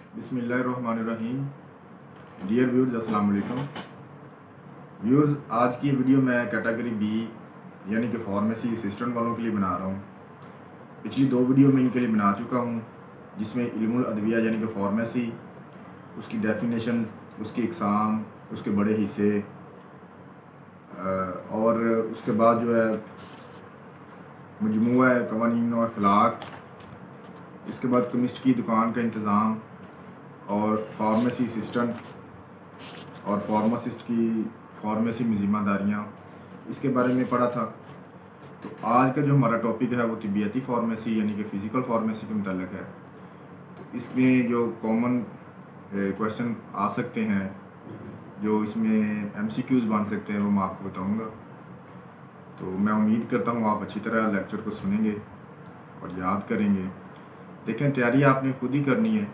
बिस्मिल्लाहिर्रहमानिर्रहीम। Dear viewers, अस्सलाम वालेकुम। व्यूअर्स, आज की वीडियो मैं कैटेगरी बी यानी कि फार्मेसी असिस्टेंट वालों के लिए बना रहा हूँ। पिछली दो वीडियो में इनके लिए बना चुका हूँ, जिसमें इल्मुल अदविया यानी कि फार्मेसी, उसकी डेफिनेशन, उसकी इकसाम, उसके बड़े हिस्से और उसके बाद जो है मजमूआ कवानीन और अखलाक, इसके बाद केमिस्ट की दुकान का इंतज़ाम और फार्मेसी असिस्टेंट और फार्मासिस्ट की फार्मेसी में ज़िम्मेदारियाँ, इसके बारे में पढ़ा था। तो आज का जो हमारा टॉपिक है वो तिब्बती फार्मेसी यानी कि फ़िज़िकल फार्मेसी के मुताल्लिक़ है। तो इसमें जो कॉमन क्वेश्चन आ सकते हैं, जो इसमें MCQs बन सकते हैं, वो मैं आपको बताऊंगा। तो मैं उम्मीद करता हूँ आप अच्छी तरह लेक्चर को सुनेंगे और याद करेंगे। देखें, तैयारी आपने खुद ही करनी है।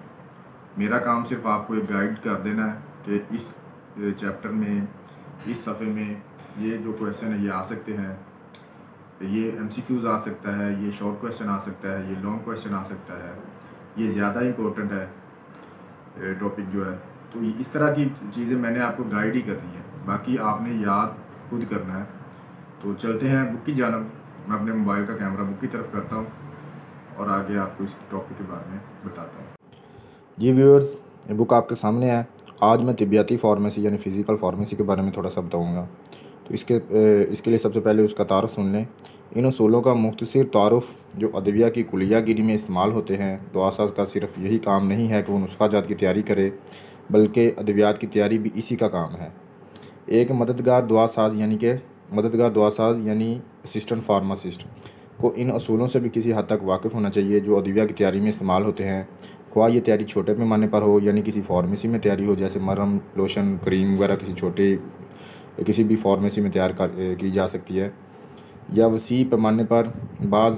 मेरा काम सिर्फ आपको एक गाइड कर देना है कि इस चैप्टर में, इस सफ़े में ये जो क्वेश्चन है ये आ सकते हैं, ये MCQs आ सकता है, ये शॉर्ट क्वेश्चन आ सकता है, ये लॉन्ग क्वेश्चन आ सकता है, ये ज़्यादा इम्पोर्टेंट है टॉपिक जो है। तो इस तरह की चीज़ें मैंने आपको गाइड ही करनी है, बाकी आपने याद खुद करना है। तो चलते हैं बुक की जानब। मैं अपने मोबाइल का कैमरा बुक की तरफ करता हूँ और आगे आपको इस टॉपिक के बारे में बताता हूँ। जी व्यूअर्स, ये बुक आपके सामने है। आज मैं तिब्बती फार्मेसी यानी फ़िज़िकल फार्मेसी के बारे में थोड़ा सा बताऊँगा। तो इसके लिए सबसे पहले उसका तारुफ सुन लें। इन उसूलों का मुख्तसर तारुफ जो अदविया की कुलियागिरी में इस्तेमाल होते हैं। दुआसाज का सिर्फ यही काम नहीं है कि वो नुस्खा जात की तैयारी करे, बल्कि अद्वियात की तैयारी भी इसी का काम है। एक मददगार दुआसाज यानी असिस्टेंट फार्मासिस्ट को इन असूलों से भी किसी हद तक वाकिफ़ होना चाहिए जो अदविया की तैयारी में इस्तेमाल होते हैं। ख्वाह ये तैयारी छोटे पैमाने पर हो, यानी किसी फार्मेसी में तैयारी हो, जैसे मरहम, लोशन, क्रीम वगैरह किसी भी फार्मेसी में तैयार की जा सकती है, या वसी पैमाने पर बाज़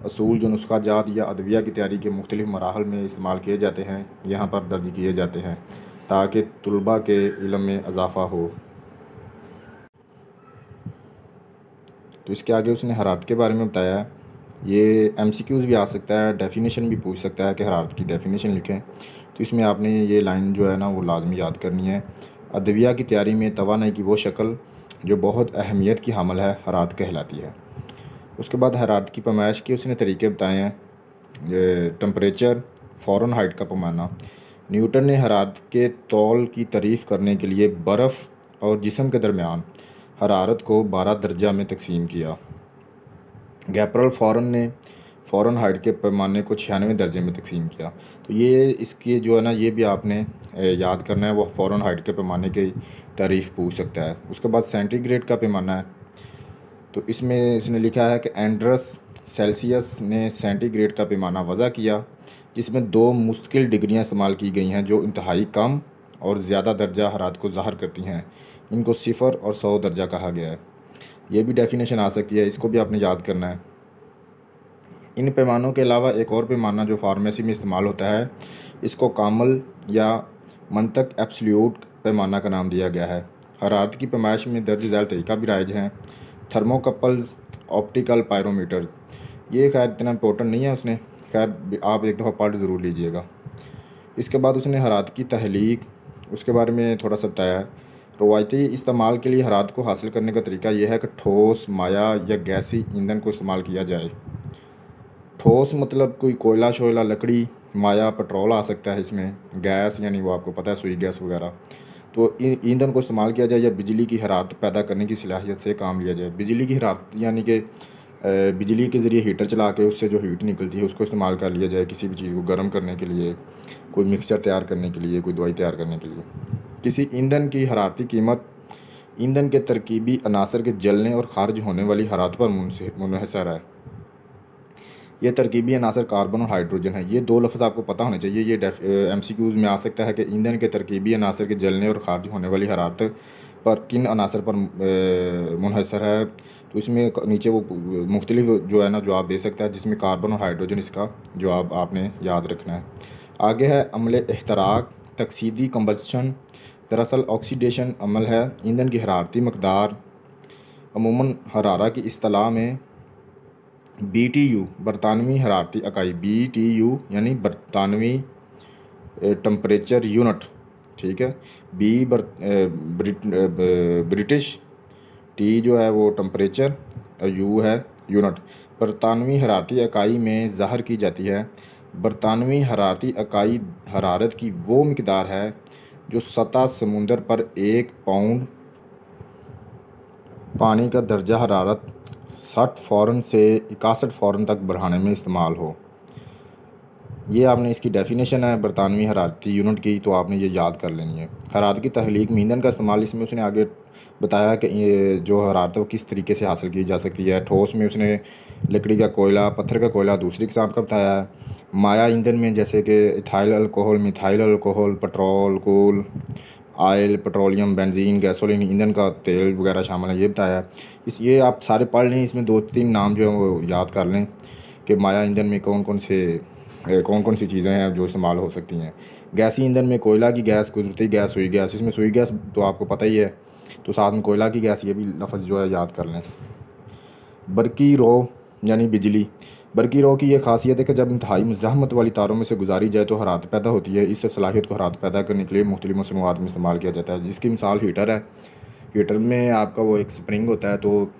असूल जो नुस्खा जात या अदविया की तैयारी के मुख्तलिफ मराहल में इस्तेमाल किए जाते हैं, यहाँ पर दर्ज किए जाते हैं ताकि तुलबा के इल्म में इजाफ़ा हो। तो इसके आगे उसने हरारत के बारे में बताया। ये MCQs भी आ सकता है, डेफिनेशन भी पूछ सकता है कि हरारत की डेफिनेशन लिखें। तो इसमें आपने ये लाइन जो है ना वो लाजमी याद करनी है। अदविया की तैयारी में तवानाई की वो शक्ल जो बहुत अहमियत की हामिल है, हरारत कहलाती है। उसके बाद हरारत की पैमाइश के उसने तरीके बताए हैं। टम्परेचर, फ़ारेनहाइट का पैमाना। न्यूटन ने हरारत के तौल की तारीफ़ करने के लिए बर्फ़ और जिस्म के दरमियान हरारत को 12 दर्जा में तकसीम किया। गैप्रल फॉरन ने फ़ारेनहाइट के पैमाने को 96 दर्जे में तकसीम किया। तो ये इसके जो है ना ये भी आपने याद करना है। वो फ़ारेनहाइट के पैमाने की तारीफ़ पूछ सकता है। उसके बाद सेंटीग्रेड का पैमाना है। तो इसमें इसने लिखा है कि एंड्रस सेल्सियस ने सेंटीग्रेड का पैमाना वज़ा किया, जिसमें दो मुस्तकिल डिग्रियाँ इस्तेमाल की गई हैं जो इंतहाई कम और ज़्यादा दर्जा हरारत को ज़ाहिर करती हैं। इनको 0 और 100 दर्जा कहा गया है। ये भी डेफिनेशन आ सकती है, इसको भी आपने याद करना है। इन पैमानों के अलावा एक और पैमाना जो फार्मेसी में इस्तेमाल होता है, इसको कामल या मंतक एब्सोल्यूट पैमाना का नाम दिया गया है। हरारत की पैमाइश में दर्ज झैल तरीका भी राइज हैं। थर्मोकपल्स, ऑप्टिकल पायरोमीटर, ये खैर इतना इम्पोर्टेंट नहीं है, उसने खैर आप एक दफ़ा पढ़ ज़रूर लीजिएगा। इसके बाद उसने हरारत की तहलीक, उसके बारे में थोड़ा सा बताया है। रवायती इस्तेमाल के लिए हरारत को हासिल करने का तरीका यह है कि ठोस, माया या गैसी ईंधन को इस्तेमाल किया जाए। ठोस मतलब कोई कोयला शोयला, लकड़ी, माया पेट्रोल आ सकता है इसमें, गैस यानी वो आपको पता है सुई गैस वगैरह। तो ईंधन को इस्तेमाल किया जाए या बिजली की हरारत पैदा करने की सलाहियत से काम लिया जाए। बिजली की हरारत यानी कि बिजली के ज़रिए हीटर चला के उससे जो हीट निकलती है उसको इस्तेमाल कर लिया जाए किसी भी चीज़ को गर्म करने के लिए, कोई मिक्सचर तैयार करने के लिए, कोई दवाई तैयार करने के लिए। किसी ईंधन की हरारती कीमत ईंधन के तरकीबी अनासर के जलने और खारिज होने वाली हरारत पर मुनहसर है। ये तरकीबी अनासर कार्बन और हाइड्रोजन है। ये दो लफ्ज़ आपको पता होने चाहिए। ये MCQs में आ सकता है कि ईंधन के तरकीबी अनासर के जलने और खारिज होने वाली हरारत पर किन अनासर पर मुनहसर है। तो इसमें नीचे वो मुख्तलिफ जो है ना जवाब दे सकता है, जिसमें कार्बन और हाइड्रोजन इसका जवाब आपने याद रखना है। आगे है अमल एहतराक, तकसीदी कंबस्शन। दरअसल ऑक्सीडेशन अमल है। ईंधन की हरारती मकदार अमूमन हरारा की इस्तिलाह में BTU बरतानवी हरारती इकाई, BTU यानी बरतानवी टेम्परेचर यूनिट, ठीक है। बी ब्रिटिश, टी जो है वो टेम्परेचर और यू है यूनिट। बरतानवी हरारती इकाई में ज़ाहिर की जाती है। बरतानवी हरारती इकाई हरारत की वो मिकदार है जो सतह समुंदर पर 1 पाउंड पानी का दर्जा हरारत 60 फ़ारेनहाइट से 61 फ़ारेनहाइट तक बढ़ाने में इस्तेमाल हो। ये आपने इसकी डेफिनेशन है बरतानवी हरारती यूनिट की, तो आपने ये याद कर लेनी है। हरारत की तख्लीक में ईंधन का इस्तेमाल, इसमें उसने आगे बताया कि ये जो हरारत है वो किस तरीके से हासिल की जा सकती है। ठोस में उसने लकड़ी का कोयला, पत्थर का कोयला दूसरी किस्म का बताया है। माया ईंधन में जैसे कि ethyl alcohol, methyl alcohol, petrol, coal, oil, petroleum, benzene, gasoline, ईंधन का तेल वगैरह शामिल है, ये बताया है। ये आप सारे पढ़ लें, इसमें 2-3 नाम जो है वो याद कर लें कि माया ईंधन में कौन कौन सी चीज़ें हैं जो इस्तेमाल हो सकती हैं। गैसी ईंधन में कोयला की गैस, कुदरती गैस, सुई गैस। इसमें सुई गैस तो आपको पता ही है, तो साथ में कोयला की गैस, ये भी लफ्ज़ जो है याद कर लें। बरकी रो यानी बिजली। बरकी रो की ये खासियत है कि जब इंतहाई मुज़ाहमत वाली तारों में से गुजारी जाए तो हरारत पैदा होती है। इससे सलाहियत को हरारत पैदा करने के लिए मुख्तलिफ मसनूआत में इस्तेमाल किया जाता है, जिसकी मिसाल हीटर है। हीटर में आपका वो एक स्प्रिंग होता है, तो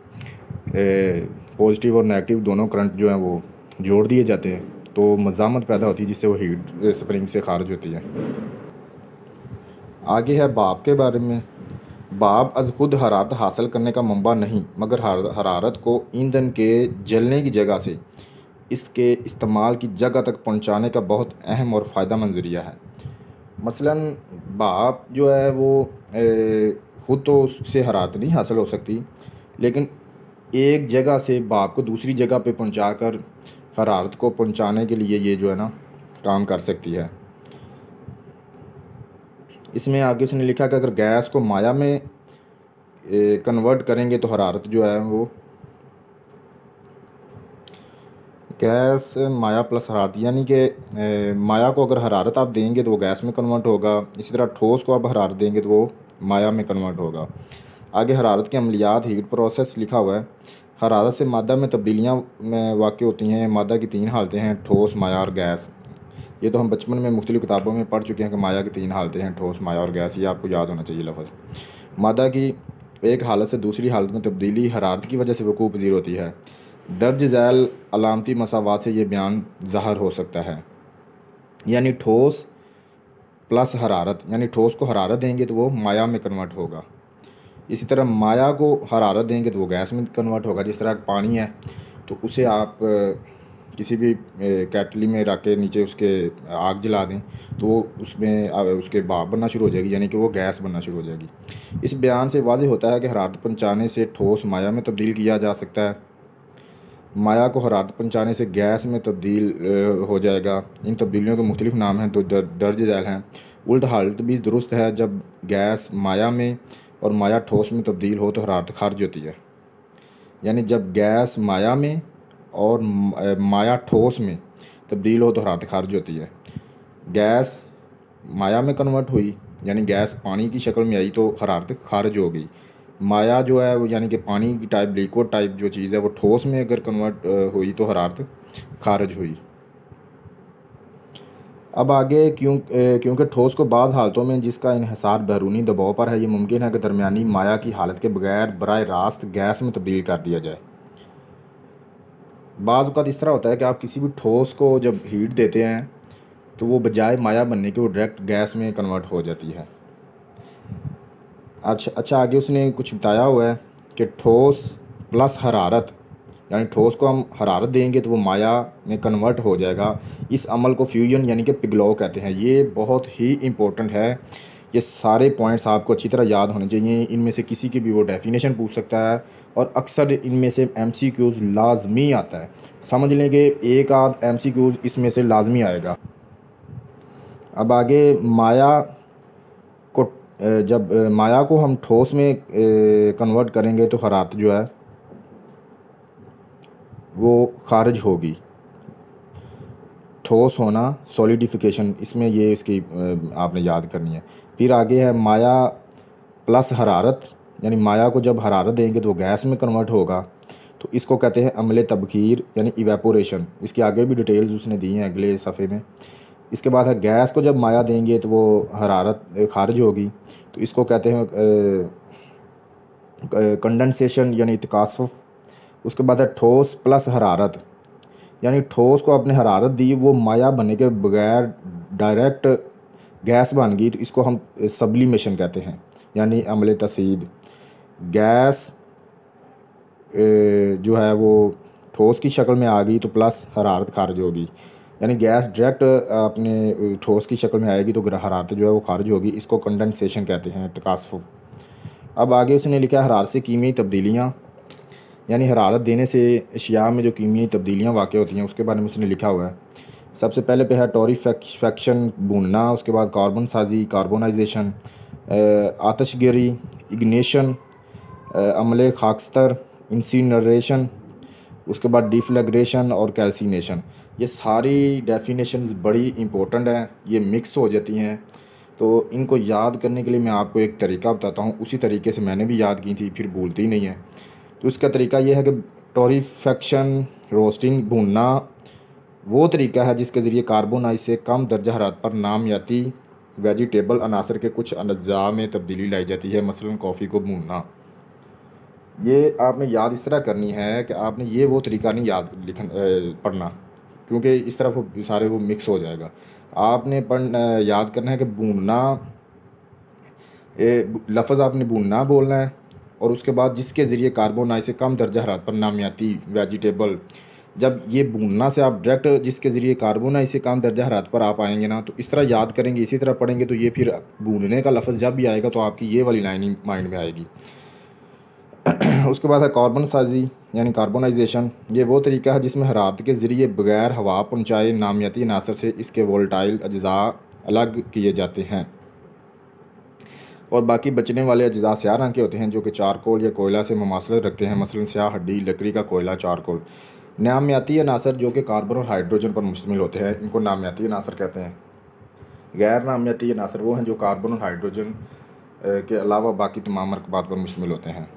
पॉजिटिव और नेगेटिव दोनों करंट जो हैं वो जोड़ दिए जाते हैं, तो मुज़ाहमत पैदा होती है, जिससे वो हीट स्प्रिंग से खारिज होती है। आगे है भाप के बारे में। भाप अज़ खुद हरारत हासिल करने का मंबा नहीं, मगर हरारत को ईंधन के जलने की जगह से इसके इस्तेमाल की जगह तक पहुंचाने का बहुत अहम और फ़ायदेमंद ज़रिया है। मसलन भाप जो है वो खुद तो उससे हरारत नहीं हासिल हो सकती, लेकिन एक जगह से भाप को दूसरी जगह पे पहुंचाकर हरारत को पहुंचाने के लिए ये जो है ना काम कर सकती है। इसमें आगे उसने लिखा कि अगर गैस को माया में कन्वर्ट करेंगे तो हरारत जो है वो गैस माया प्लस हरारत, यानी कि माया को अगर हरारत आप देंगे तो वो गैस में कन्वर्ट होगा। इसी तरह ठोस को आप हरारत देंगे तो वो माया में कन्वर्ट होगा। आगे हरारत के अमलियात, हीट प्रोसेस लिखा हुआ है। हरारत से मादा में तब्दीलियाँ वाक़ होती हैं। मादा की 3 हालतें हैं, ठोस, माया और गैस। ये तो हम बचपन में मुख्तलिफ़ किताबों में पढ़ चुके हैं कि माया की 3 हालतें हैं, ठोस, माया और गैस। ये आपको याद होना चाहिए लफ्ज़। मादा की एक हालत से दूसरी हालत में तब्दीली हरारत की वजह से वक़ूअ पज़ीर होती है। दर्ज झैल अलामती मसावात से ये बयान ज़ाहिर हो सकता है, यानी ठोस प्लस हरारत, यानी ठोस को हरारत देंगे तो वो माया में कन्वर्ट होगा। इसी तरह माया को हरारत देंगे तो वो गैस में कन्वर्ट होगा। जिस तरह पानी है तो उसे आप किसी भी केटली में रख के नीचे उसके आग जला दें तो उसमें उसके भाप बनना शुरू हो जाएगी, यानी कि वो गैस बनना शुरू हो जाएगी। इस बयान से वाज़ेह होता है कि हरारत पहुँचाने से ठोस माया में तब्दील किया जा सकता है, माया को हरारत पहुँचाने से गैस में तब्दील हो जाएगा। इन तब्दीलियों के मुख्तलिफ नाम हैं, तो दर्ज झैल हैं। उल्ट हालत भी दुरुस्त है, जब गैस माया में और माया ठोस में तब्दील हो तो हरारत खारिज होती है। यानी जब गैस माया में और माया ठोस में तब्दील हो तो हरारत खारिज होती है। गैस माया में कन्वर्ट हुई, यानी गैस पानी की शक्ल में आई तो हरारत खारिज हो गई। माया जो है वो यानी कि पानी की टाइप, लिक्विड टाइप जो चीज़ है वो ठोस में अगर कन्वर्ट हुई तो हरारत खारिज हुई। अब आगे क्योंकि ठोस को बाज़ हालतों में जिसका इन्हिसार बैरूनी दबाव पर है, ये मुमकिन है कि दरमियानी माया की हालत के बगैर बराह रास्त गैस में तब्दील कर दिया जाए। बाज़ औक़ात इस तरह होता है कि आप किसी भी ठोस को जब हीट देते हैं तो वो बजाय माया बनने के वो डायरेक्ट गैस में कन्वर्ट हो जाती है। अच्छा आगे उसने कुछ बताया हुआ है कि ठोस प्लस हरारत, यानी ठोस को हम हरारत देंगे तो वो माया में कन्वर्ट हो जाएगा। इस अमल को फ्यूजन यानी कि पिघलाव कहते हैं। ये बहुत ही इम्पोर्टेंट है। ये सारे पॉइंट्स आपको अच्छी तरह याद होने चाहिए। इनमें से किसी की भी वो डेफिनेशन पूछ सकता है और अक्सर इनमें से MCQs लाजमी आता है। समझ लें कि एक आध MCQs इसमें से लाजमी आएगा। अब आगे माया को जब माया को हम ठोस में कन्वर्ट करेंगे तो हरारत जो है वो खारिज होगी। ठोस होना, सॉलिडिफिकेशन, इसमें ये इसकी आपने याद करनी है। फिर आगे है माया प्लस हरारत, यानी माया को जब हरारत देंगे तो वो गैस में कन्वर्ट होगा, तो इसको कहते हैं अमले तबखीर यानी इवेपोरेशन। इसके आगे भी डिटेल्स उसने दी हैं अगले सफ़े में। इसके बाद है गैस को जब माया देंगे तो वो हरारत खारिज होगी, तो इसको कहते हैं कंडेंसेशन यानी तकासुफ। उसके बाद है ठोस प्लस हरारत, यानी ठोस को आपने हरारत दी, वो माया बनने के बगैर डायरेक्ट गैस बन गई, तो इसको हम सब्लिमेशन कहते हैं, यानी अमले तसीद। गैस जो है वो ठोस की शक्ल में आ गई तो प्लस हरारत खारिज होगी, यानी गैस डायरेक्ट अपने ठोस की शक्ल में आएगी तो हरारत जो है वो खारिज होगी, इसको कंडेंसेशन कहते हैं, तकासुफ। अब आगे उसने लिखा हरारत से कीमियाई तब्दीलियाँ, यानी हरारत देने से अशिया में जो कीमियाई तब्दीलियाँ वाक़ होती हैं उसके बारे में उसने लिखा हुआ है। सबसे पहले पे है टोरीफेक्शन भूनना, उसके बाद कार्बन साजी कार्बोनाइजेशन, आतशगेरी इग्निशन, अमले खाकस्तर इंसिनरेशन, उसके बाद डिफ्लैग्रेशन और कैल्सिनेशन। ये सारी डेफिनेशंस बड़ी इंपॉर्टेंट हैं, ये मिक्स हो जाती हैं, तो इनको याद करने के लिए मैं आपको एक तरीका बताता हूँ। उसी तरीके से मैंने भी याद की थी, फिर भूलती ही नहीं है। तो इसका तरीका ये है कि टोरीफेक्शन रोस्टिंग भूनना वो तरीका है जिसके ज़रिए कार्बोनाइज से कम दर्जा हरारत पर नामियाती वेजिटेबल अनासर के कुछ अज्जा में तब्दीली लाई जाती है, मसलन कॉफ़ी को भूनना। ये आपने याद इस तरह करनी है कि आपने ये वो तरीका नहीं याद पढ़ना, क्योंकि इस तरह वो सारे वो मिक्स हो जाएगा। आपने याद करना है कि भूनना, लफ्ज़ आपने भूनना बोलना है, और उसके बाद जिसके ज़रिए कार्बोनाइज से कम दर्जा हरारत पर नामियाती वेजिटेबल। जब ये भूनना से आप डायरेक्ट जिसके ज़रिए कार्बोनाइज से कम दर्जा हरारत पर आप आएंगे ना, तो इस तरह याद करेंगे, इसी तरह पढ़ेंगे, तो ये फिर भूनने का लफ्ज़ जब भी आएगा तो आपकी ये वाली लाइन माइंड में आएगी। उसके बाद है कार्बन साजी यानी कार्बोनाइजेशन। ये वो तरीका है जिसमें हरारत के ज़रिए बगैर हवा पहुँचाए नामियाती अनासर से इसके वोलेटाइल अज्जा अलग किए जाते हैं, और बाकी बचने वाले अज्जा स्याह रंग के होते हैं जो कि चारकोल या कोयला से मुमासलत रखते हैं, मसलन स्याह हड्डी, लकड़ी का कोयला, चारकोल। नामियाती अनासर जो कि कार्बन और हाइड्रोजन पर मुश्तमिल होते हैं, इनको नामियाती अनासर कहते हैं। गैर नामियाती अनासर वो हैं जो कार्बन और हाइड्रोजन के अलावा बाकी तमाम मरकबात पर मुश्तमिल होते हैं।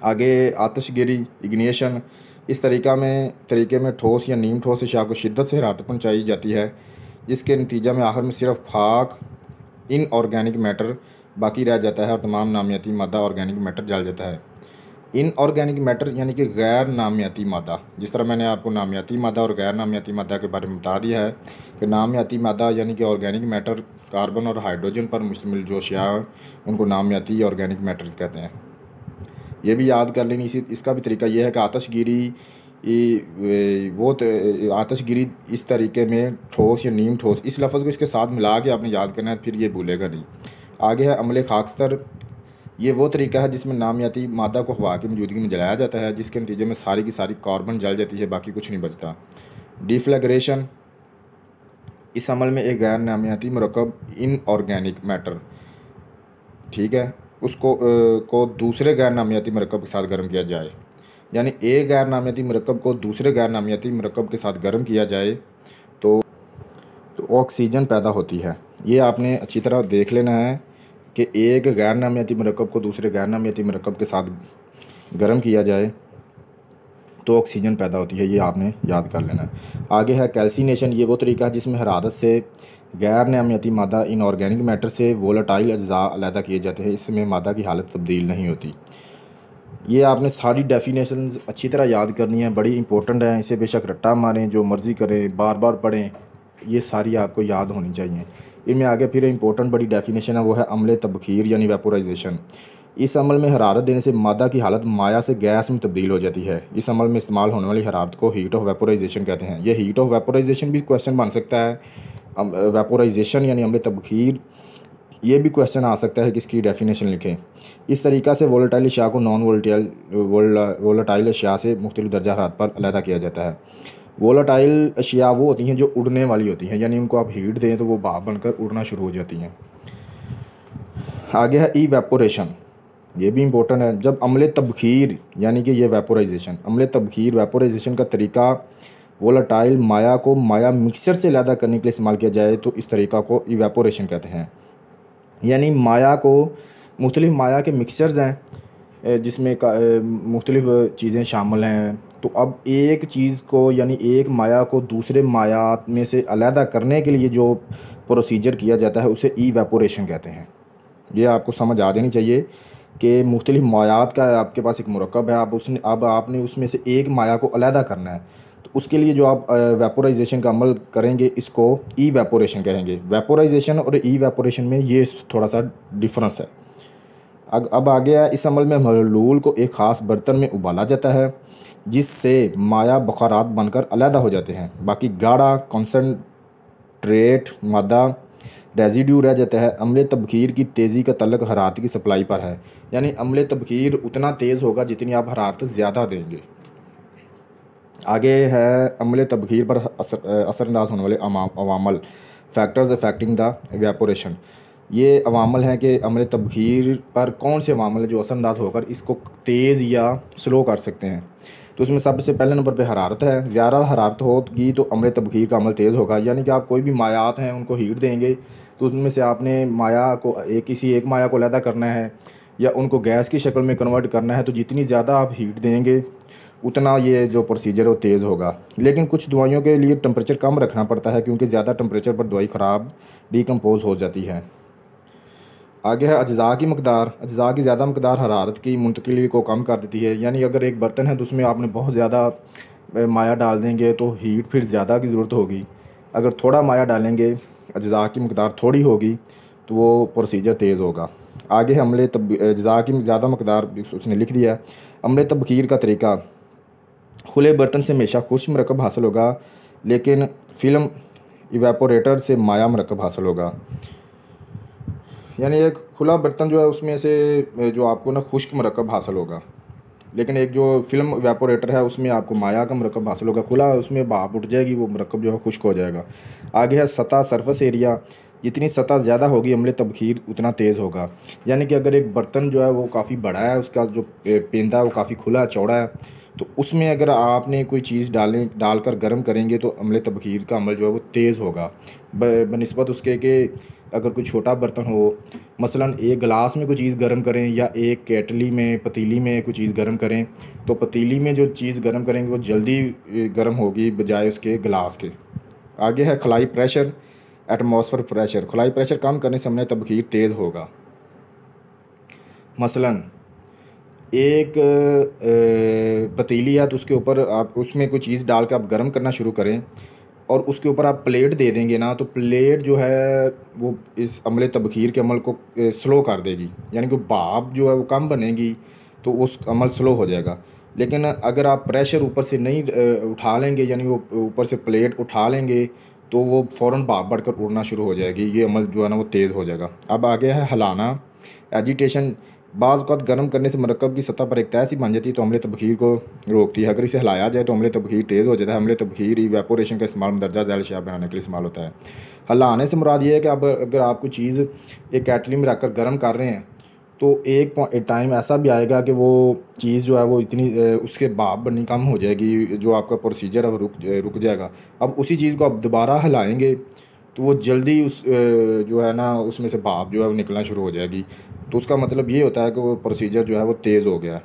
आगे आतिशगिरी इग्निशन। इस तरीके में ठोस या नीम ठोस अशिया को शिद्दत से हरारत पहुँचाई जाती है, जिसके नतीजा में आखिर में सिर्फ खाक इनऑर्गेनिक मैटर बाकी रह जाता है और तमाम नामियाती मादा ऑर्गेनिक मैटर जल जाता है। इनऑर्गेनिक मैटर यानी कि गैर नामियाती मादा, जिस तरह मैंने आपको नामियाती मादा और गैर नामियाती मादा के बारे में बता दिया है कि नामियाती मादा यानी कि ऑर्गेनिक मैटर कार्बन और हाइड्रोजन पर मुश्तमिल जो अशिया उनको नामियाती ऑर्गेनिक मैटर्स कहते हैं। ये भी याद कर लेनी। इसका भी तरीका ये है कि आतिशगिरी आतिशगिरी इस तरीके में ठोस या नीम ठोस, इस लफ्ज़ को इसके साथ मिला के आपने याद करना है, फिर ये भूलेगा नहीं। आगे है अमले खाकस्तर। ये वो तरीका है जिसमें नामियाती मादा को हवा की मौजूदगी में जलाया जाता है, जिसके नतीजे में सारी की सारी कार्बन जल जाती है, बाकी कुछ नहीं बचता। डिफ्लैग्रेशन। इस अमल में एक गैर नामियाती मरकब इनऑर्गेनिक मैटर, ठीक है, उसको को दूसरे गैर नामियाती मरकब के साथ गर्म किया जाए, यानी एक गैर नामियाती मरकब को दूसरे गैर नामियाती मरकब के साथ गर्म किया जाए तो ऑक्सीजन पैदा होती है। ये आपने अच्छी तरह देख लेना है कि एक गैर नामियाती मरकब को दूसरे गैर नामियाती मरकब के साथ गर्म किया जाए तो ऑक्सीजन पैदा होती है, ये आपने याद कर लेना है। आगे है कैल्सिनेशन। ये वो तरीका है जिसमें हरारत से गैर नामियाती मादा इनऑर्गेनिक मैटर से वोलेटाइल अज्जा अलहदा किए जाते हैं, इसमें मादा की हालत तब्दील नहीं होती। ये आपने सारी डेफिनेशंस अच्छी तरह याद करनी है, बड़ी इंपॉर्टेंट है। इसे बेशक रट्टा मारें, जो मर्ज़ी करें, बार बार पढ़ें, ये सारी आपको याद होनी चाहिए। इनमें आगे फिर इंपॉर्टेंट बड़ी डेफिनेशन है, वो है अमले तबखीर यानी वेपोराइजेशन। इस अमल में हरारत देने से मादा की हालत माया से गैस में तब्दील हो जाती है। इस अमल में इस्तेमाल होने वाली हरारत को हीट ऑफ वेपोराइजेशन कहते हैं। ये हीट ऑफ वेपोराइजेशन भी क्वेश्चन बन सकता है। वेपोराइजेशन यानी अमले तबखीर, ये भी क्वेश्चन आ सकता है कि इसकी डेफिनेशन लिखें। इस तरीक़ा से वोलेटाइल अशिया को नॉन वोलेटाइल अशिया से मुख्तलिफ दर्जा हरारत पर अलहदा किया जाता है। वोलेटाइल अशिया वो होती हैं जो उड़ने वाली होती हैं, यानी उनको आप हीट दें तो वो भाप बनकर उड़ना शुरू हो जाती हैं। आगे है इवेपोरेशन। ये भी इम्पोर्टेंट है। जब अमले तबखीर यानी कि ये वेपोराइजेशन, अमले तबखीर वेपोराइजेशन का तरीका वोलेटाइल माया को माया मिक्सचर से अलहदा करने के लिए इस्तेमाल किया जाए तो इस तरीक़ा को इवेपोरेशन कहते हैं। यानी माया को, मुख्तलिफ माया के मिक्सचर्स हैं जिसमें मुख्तलिफ चीज़ें शामिल हैं, तो अब एक चीज़ को यानी एक माया को दूसरे मायात में से अलहदा करने के लिए जो प्रोसीजर किया जाता है उसे इवेपोरेशन कहते हैं। ये आपको समझ आ जानी चाहिए कि मुख्तलिफ़ मायात का आपके पास एक मुरक्कब है, अब आपने उसमें से एक माया को अलहदा करना है, तो उसके लिए जो आप वेपोराइजेशन का अमल करेंगे इसको इवेपोरेशन कहेंगे। वेपोराइजेशन और इवेपोरेशन में ये थोड़ा सा डिफरेंस है। अब आ गया इस अमल में महलूल को एक ख़ास बर्तन में उबाला जाता है जिससे माया बखारात बनकर अलहदा हो जाते हैं। बाकी गाढ़ा कॉन्सनट्रेट मादा रेजिड्यू रह जाता है। अमले तबखीर की तेज़ी का तल्लक हरारत की सप्लाई पर है, यानी अमले तबखीर उतना तेज़ होगा जितनी आप हरारत ज़्यादा देंगे। आगे है अमले तबखीर पर असरअंदाज होने वाले अवामल फैक्टर्स अफेक्टिंग द एवेपोरेशन। ये अवामल हैं कि अमले तबखीर पर कौन से अवामल जो असरअंदाज होकर इसको तेज़ या स्लो कर सकते हैं। तो उसमें सबसे पहले नंबर पे हरारत है। ज़्यादा हरारत होगी तो अमले तबखीर का अमल तेज़ होगा, यानी कि आप कोई भी मायात हैं उनको हीट देंगे तो उसमें से आपने माया को किसी एक माया को अलहदा करना है या उनको गैस की शक्ल में कन्वर्ट करना है, तो जितनी ज़्यादा आप हीट देंगे उतना ये जो प्रोसीजर है वो तेज़ होगा। लेकिन कुछ दवाइयों के लिए टेम्परेचर कम रखना पड़ता है क्योंकि ज़्यादा टेम्परेचर पर दवाई ख़राब डिकम्पोज हो जाती है। आगे है अज्जा की मकदार। अज्जा की ज़्यादा मकदार हरारत की मुंतकिली को कम कर देती है, यानी अगर एक बर्तन है तो उसमें आपने बहुत ज़्यादा माया डाल देंगे तो हीट फिर ज़्यादा की ज़रूरत होगी। अगर थोड़ा माया डालेंगे, अज्जा की मकदार थोड़ी होगी, तो वो प्रोसीजर तेज़ होगा। आगे है अमले अज्जा की ज़्यादा मकदार उसने लिख दिया। अमले तबखीर का तरीका, खुले बर्तन से हमेशा खुश्क मरकब हासिल होगा लेकिन फिल्म इवेपोरेटर से माया मरकब हासिल होगा। यानी एक खुला बर्तन जो है उसमें से जो आपको ना खुश्क मरकब हासिल होगा, लेकिन एक जो फिल्म इवेपोरेटर है उसमें आपको माया का मरकब हासिल होगा। खुला उसमें भाप उठ जाएगी, वो मरकब जो है खुश्क हो जाएगा। आगे है सतह सरफेस एरिया। जितनी सतह ज़्यादा होगी अमले तबखीर उतना तेज़ होगा। यानी कि अगर एक बर्तन जो है वो काफ़ी बड़ा है, उसका जो पेंदा है वो काफ़ी खुला चौड़ा है, तो उसमें अगर आपने कोई चीज़ डालकर गर्म करेंगे तो अमले तबखीर का अमल जो है वो तेज़ होगा बनिस्बत उसके कि अगर कोई छोटा बर्तन हो, मसलन एक गिलास में कोई चीज़ गर्म करें या एक केटली में पतीली में कोई चीज़ गर्म करें, तो पतीली में जो चीज़ गर्म करेंगे वो जल्दी गर्म होगी बजाय उसके गिलास के। आगे है खलाई प्रेशर, एटमॉस्फेयर प्रेशर। खलाई प्रेशर कम करने से अमले तबखीर तेज़ होगा। मसलन एक पतीली है तो उसके ऊपर आप उसमें कोई चीज़ डाल के आप गर्म करना शुरू करें और उसके ऊपर आप प्लेट दे देंगे ना, तो प्लेट जो है वो इस अमले तबखीर के अमल को स्लो कर देगी, यानी कि भाप जो है वो कम बनेगी तो उस अमल स्लो हो जाएगा। लेकिन अगर आप प्रेशर ऊपर से नहीं उठा लेंगे, यानी वो ऊपर से प्लेट उठा लेंगे, तो वो फ़ौरन भाप बढ़कर उड़ना शुरू हो जाएगी, ये अमल जो है ना वो तेज़ हो जाएगा। अब आगे है हिलाना, एजिटेशन। बाज़ औक़ात गर्म करने से मरकब की सतह पर एक तय सी बन जाती है तो अमले तबखीर को रोकती है। अगर इसे हिलाया जाए तो अमले तबखीर तेज़ हो जाता है। अमले तबखीर इवेपोरेशन का इस्तेमाल मदरजा झैल शराब बनाने के लिए इस्तेमाल होता है। हिलाने से मुराद ये है कि अब अगर आप कोई चीज़ एक केटली में रखकर गर्म कर रहे हैं तो एक टाइम ऐसा भी आएगा कि वो चीज़ जो है वो इतनी उसके भाप बननी कम हो जाएगी, जो आपका प्रोसीजर है वो रुक जाएगा। अब उसी चीज़ को आप दोबारा हिलाएँगे तो वो जल्दी उस जो है ना उसमें से भाप जो है वो निकलना शुरू हो जाएगी, तो उसका मतलब ये होता है कि वो प्रोसीजर जो है वो तेज़ हो गया है।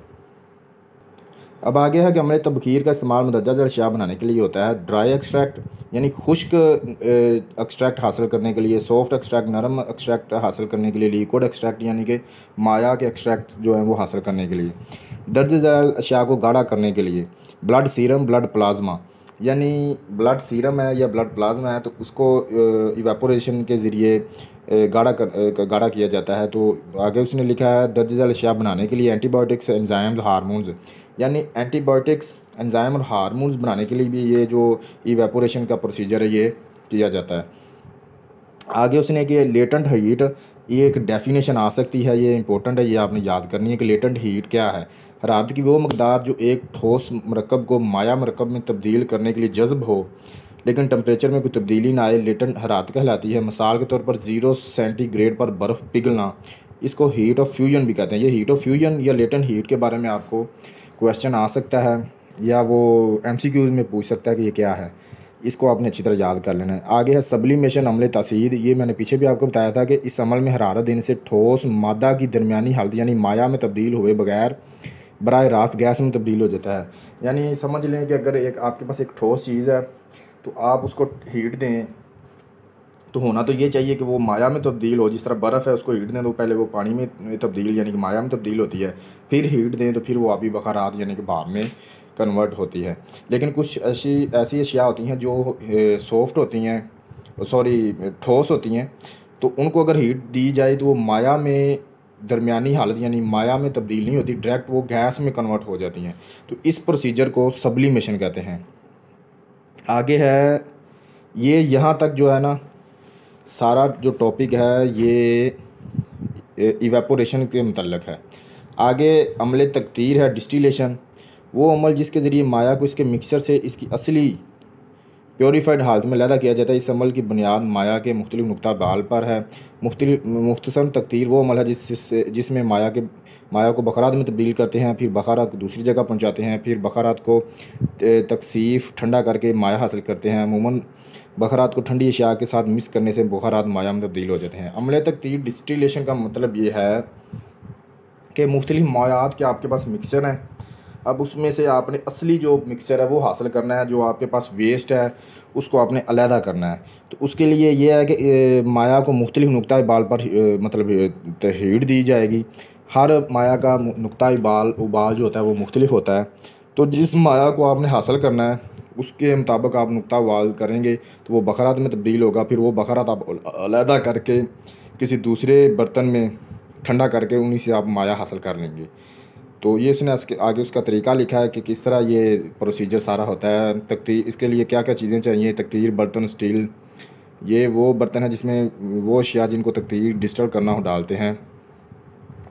अब आगे है कि अमले तबखीर का इस्तेमाल मुदज्जज अशिया बनाने के लिए होता है। ड्राई एक्सट्रैक्ट यानी खुश्क एक्सट्रैक्ट हासिल करने के लिए, सॉफ्ट एक्सट्रैक्ट नरम एक्सट्रैक्ट हासिल करने के लिए, लिक्विड एक्सट्रैक्ट यानी कि माया के एक्सट्रैक्ट जो है वो हासिल करने के लिए, दर्ज झैल अशिया को गाढ़ा करने के लिए। ब्लड सीरम, ब्लड प्लाज्मा, यानी ब्लड सीरम है या ब्लड प्लाज्मा है तो उसको इवेपोरेशन के ज़रिए गाढ़ा किया जाता है। तो आगे उसने लिखा है दर्ज झैल अशिया बनाने के लिए एंटीबायोटिक्स, एंजाइम्स, हार्मोन्स, यानी एंटीबायोटिक्स, एंजाइम और हार्मोन्स बनाने के लिए भी ये जो इवेपोरेशन का प्रोसीजर है ये किया जाता है। आगे उसने कि लेटेंट हीट, ये एक डेफिनेशन आ सकती है, ये इंपॉर्टेंट है, ये आपने याद करनी है कि लेटेंट हीट क्या है। हरारत की वो मकदार जो एक ठोस मरकब को माया मरकब में तब्दील करने के लिए जज्ब हो लेकिन टेम्परेचर में कोई तब्दीली ना आए, लेटेंट हरारत कहलाती है। मिसाल के तौर पर 0 सेंटीग्रेड पर बर्फ़ पिघलना, इसको हीट ऑफ फ्यूजन भी कहते हैं। ये हीट ऑफ फ्यूजन या लेटेंट हीट के बारे में आपको क्वेश्चन आ सकता है या वो MCQs में पूछ सकता है कि ये क्या है, इसको आपने अच्छी तरह याद कर लेना है। आगे है सब्लिमेशन, अमले तासीर। ये मैंने पीछे भी आपको बताया था कि इस अमल में हरारत देने से ठोस मादा की दरमियानी हालत यानी माया में तब्दील हुए बगैर बराह रास्त गैस में तब्दील हो जाता है। यानी समझ लें कि अगर एक आपके पास एक ठोस चीज़ है तो आप उसको हीट दें तो होना तो ये चाहिए कि वो माया में तब्दील हो। जिस तरह बर्फ़ है उसको हीट दें तो पहले वो पानी में तब्दील यानी कि माया में तब्दील होती है, फिर हीट दें तो फिर वो आबी बखारात यानी कि भाप में कन्वर्ट होती है। लेकिन कुछ ऐसी अशिया होती हैं जो सॉफ्ट होती हैं, सॉरी ठोस होती हैं, तो उनको अगर हीट दी जाए तो वो माया में दरमियानी हालत यानी माया में तब्दील नहीं होती, डायरेक्ट वो गैस में कन्वर्ट हो जाती हैं। तो इस प्रोसीजर को सब्लिमेशन कहते हैं। आगे है ये, यहाँ तक जो है ना सारा जो टॉपिक है ये इवेपोरेशन के मतलब है। आगे अमल तकतीर है डिस्टिलेशन, वो अमल जिसके ज़रिए माया को इसके मिक्सचर से इसकी असली प्योरीफाइड हालत में लैदा किया जाता है। इस अमल की बुनियाद माया के मुख्तलिफ नुक्ता बाल पर है। मुख्तसर तकतीर वो अमल है जिसमें माया को बखारात में तब्दील करते हैं, फिर बखारात को दूसरी जगह पहुंचाते हैं, फिर बखारात को तकसीफ़ ठंडा करके माया हासिल करते हैं। अमूमन बखारात को ठंडी अशिया के साथ मिक्स करने से बखारात माया में तब्दील हो जाते हैं। अमल तकतीर डिस्टिलेशन का मतलब ये है कि मुख्तलिफ मायात के आपके पास मिक्सचर हैं, अब उसमें से आपने असली जो मिक्सचर है वो हासिल करना है, जो आपके पास वेस्ट है उसको आपने अलहदा करना है। तो उसके लिए ये है कि माया को मुख्तलिफ नुक्ता बाल पर मतलब हीट दी जाएगी। हर माया का नुक्ता उबाल जो होता है वो मुख्तलिफ होता है। तो जिस माया को आपने हासिल करना है उसके मुताबिक आप नुक्ता उबाल करेंगे तो वो बखारात में तब्दील होगा। फिर वो बखारात आप अलहदा करके किसी दूसरे बर्तन में ठंडा करके उन्हीं से आप माया हासिल कर लेंगे। तो ये उसने आगे उसका तरीका लिखा है कि किस तरह ये प्रोसीजर सारा होता है। तकतीर, इसके लिए क्या क्या चीज़ें चाहिए। तकतीर बर्तन स्टील, ये वो बर्तन है जिसमें वो अशिया जिनको तकतीर डिस्टिल करना हो डालते हैं।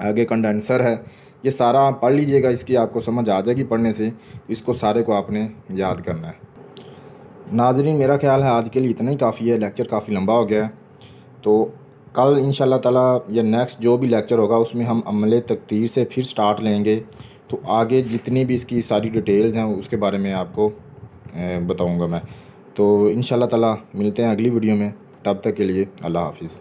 आगे कंडेंसर है, ये सारा पढ़ लीजिएगा, इसकी आपको समझ आ जाएगी पढ़ने से। इसको सारे को आपने याद करना है। नाज़रीन मेरा ख्याल है आज के लिए इतना ही काफ़ी है, लेक्चर काफ़ी लंबा हो गया है। तो कल इंशाल्लाह ताला या नेक्स्ट जो भी लेक्चर होगा उसमें हम अमल तकतीर से फिर स्टार्ट लेंगे। तो आगे जितनी भी इसकी सारी डिटेल्स हैं उसके बारे में आपको बताऊंगा मैं। तो इंशाल्लाह ताला मिलते हैं अगली वीडियो में, तब तक के लिए अल्लाह हाफ़िज़।